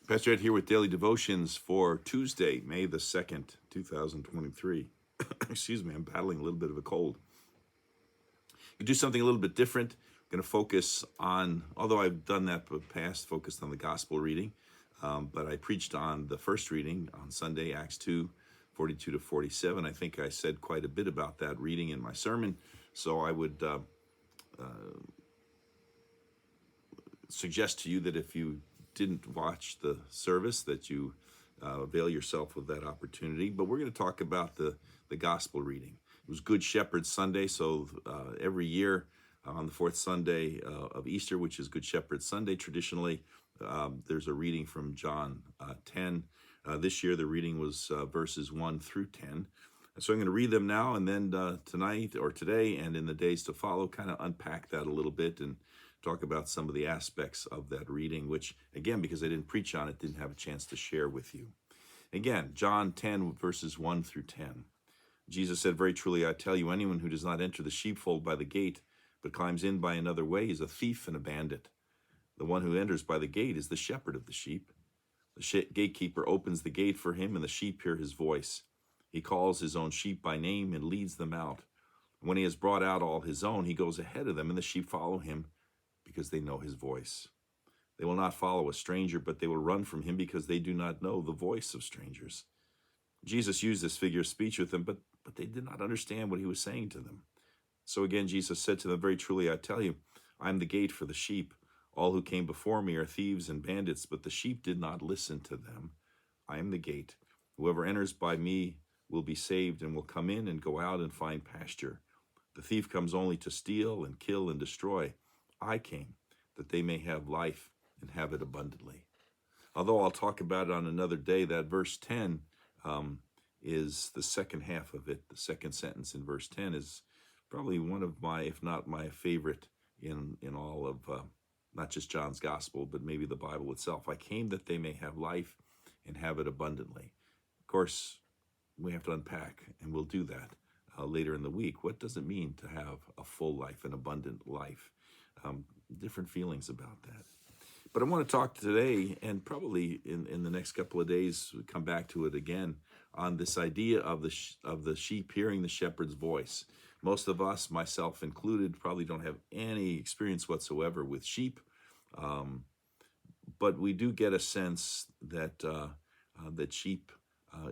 Pastor Ed here with Daily Devotions for Tuesday, May the 2nd, 2023. Excuse me, I'm battling a little bit of a cold. We do something a little bit different. I'm going to focus on, although I've done that in the past, focused on the gospel reading, but I preached on the first reading on Sunday, Acts 2, 42 to 47. I think I said quite a bit about that reading in my sermon, so I would suggest to you that if you didn't watch the service, that you avail yourself of that opportunity. But we're going to talk about the gospel reading. It was Good Shepherd Sunday, so every year on the fourth Sunday of Easter, which is Good Shepherd Sunday, traditionally, there's a reading from John 10. This year, the reading was verses 1 through 10. So I'm going to read them now, and then tonight or today and in the days to follow, kind of unpack that a little bit and talk about some of the aspects of that reading, which, again, because I didn't preach on it, didn't have a chance to share with you. Again, John 10, verses 1 through 10. Jesus said, "Very truly, I tell you, anyone who does not enter the sheepfold by the gate, but climbs in by another way, is a thief and a bandit. The one who enters by the gate is the shepherd of the sheep. The gatekeeper opens the gate for him, and the sheep hear his voice. He calls his own sheep by name and leads them out. When he has brought out all his own, he goes ahead of them, and the sheep follow him because they know his voice. They will not follow a stranger, but they will run from him because they do not know the voice of strangers." Jesus used this figure of speech with them, but they did not understand what he was saying to them. So again, Jesus said to them, "Very truly, I tell you, I am the gate for the sheep. All who came before me are thieves and bandits, but the sheep did not listen to them. I am the gate. Whoever enters by me will be saved and will come in and go out and find pasture. The thief comes only to steal and kill and destroy. I came that they may have life and have it abundantly." Although I'll talk about it on another day, that verse 10 is the second half of it. The second sentence in verse 10 is probably one of my, if not my favorite in all of, not just John's gospel, but maybe the Bible itself. I came that they may have life and have it abundantly. Of course, we have to unpack, and we'll do that later in the week. What does it mean to have a full life, an abundant life? Different feelings about that. But I want to talk today, and probably in the next couple of days, we come back to it again, on this idea of the sheep hearing the shepherd's voice. Most of us, myself included, probably don't have any experience whatsoever with sheep, but we do get a sense that that sheep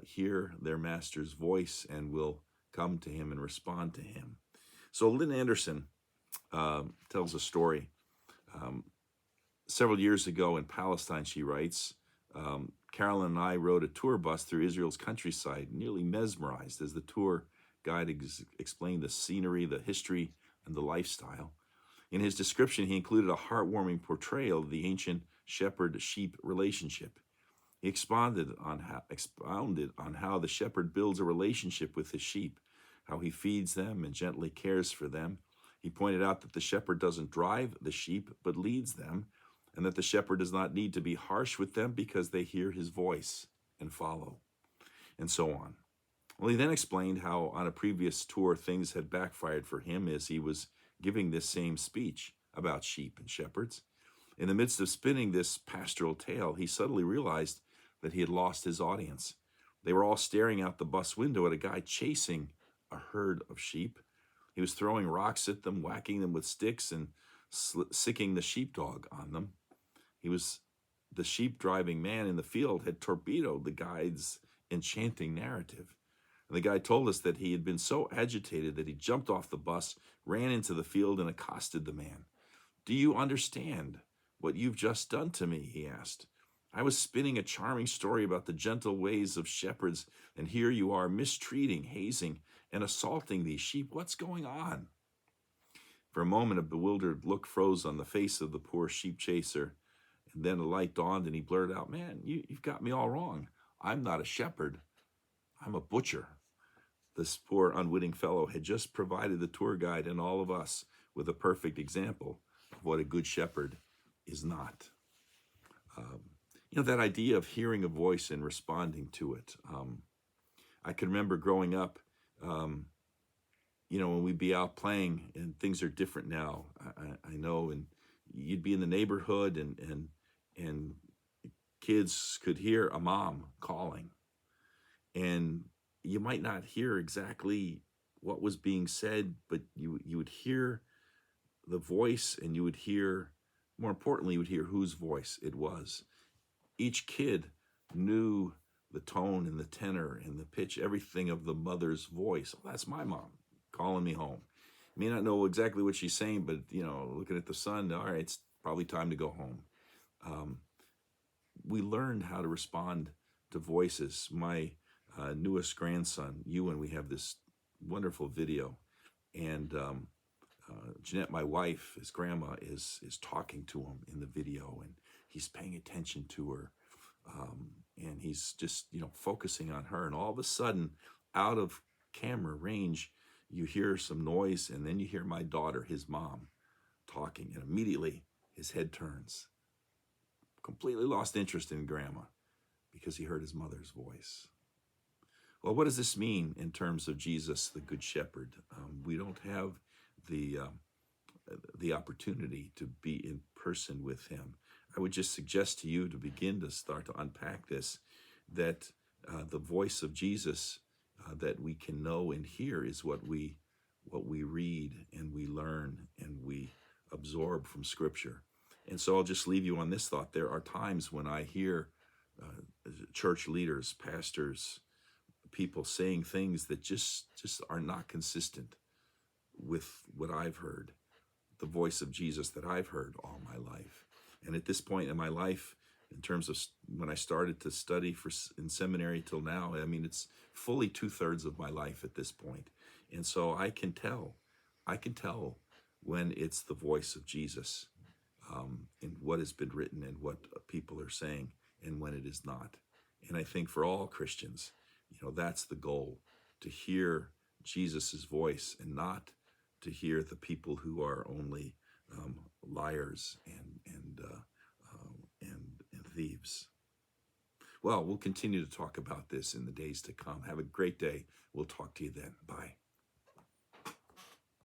hear their master's voice and will come to him and respond to him. So Lynn Anderson tells a story. Several years ago in Palestine, she writes, Carolyn and I rode a tour bus through Israel's countryside, nearly mesmerized as the tour guide explained the scenery, the history, and the lifestyle. In his description, he included a heartwarming portrayal of the ancient shepherd-sheep relationship. He expounded on how the shepherd builds a relationship with his sheep, how he feeds them and gently cares for them. He pointed out that the shepherd doesn't drive the sheep, but leads them, and that the shepherd does not need to be harsh with them because they hear his voice and follow, and so on. Well, he then explained how on a previous tour things had backfired for him as he was giving this same speech about sheep and shepherds. In the midst of spinning this pastoral tale, he suddenly realized that he had lost his audience. They were all staring out the bus window at a guy chasing a herd of sheep. He was throwing rocks at them, whacking them with sticks, and sicking the sheepdog on them. The sheep-driving man in the field had torpedoed the guide's enchanting narrative. And the guide told us that he had been so agitated that he jumped off the bus, ran into the field, and accosted the man. "Do you understand what you've just done to me?" he asked. "I was spinning a charming story about the gentle ways of shepherds, and here you are mistreating, hazing, and assaulting these sheep. What's going on?" For a moment, a bewildered look froze on the face of the poor sheep chaser, and then a light dawned, and he blurted out, "Man, you've got me all wrong. I'm not a shepherd. I'm a butcher." This poor unwitting fellow had just provided the tour guide and all of us with a perfect example of what a good shepherd is not. That idea of hearing a voice and responding to it. I can remember growing up, when we'd be out playing, and things are different now, I know, and you'd be in the neighborhood and kids could hear a mom calling, and you might not hear exactly what was being said, but you would hear the voice, and you would hear, more importantly, you would hear whose voice it was. Each kid knew the tone and the tenor and the pitch, everything of the mother's voice. Oh, that's my mom calling me home. May not know exactly what she's saying, but looking at the sun, all right, it's probably time to go home. We learned how to respond to voices. My newest grandson, Ewan, we have this wonderful video, and Jeanette, my wife, his grandma, is talking to him in the video, and he's paying attention to her, and he's just focusing on her. And all of a sudden, out of camera range, you hear some noise, and then you hear my daughter, his mom, talking, and immediately his head turns. Completely lost interest in grandma because he heard his mother's voice. Well, what does this mean in terms of Jesus, the Good Shepherd? We don't have the opportunity to be in person with him. I would just suggest to you, to begin to start to unpack this, that the voice of Jesus that we can know and hear is what we read and we learn and we absorb from Scripture. And so I'll just leave you on this thought. There are times when I hear church leaders, pastors, people saying things that just are not consistent with what I've heard, the voice of Jesus that I've heard all my life. And at this point in my life, in terms of when I started to study in seminary till now, I mean, it's fully 2/3 of my life at this point. And so I can tell when it's the voice of Jesus, in what has been written and what people are saying, and when it is not. And I think for all Christians, that's the goal, to hear Jesus's voice and not to hear the people who are only liars and thieves. Well, we'll continue to talk about this in the days to come. Have a great day. We'll talk to you then. Bye.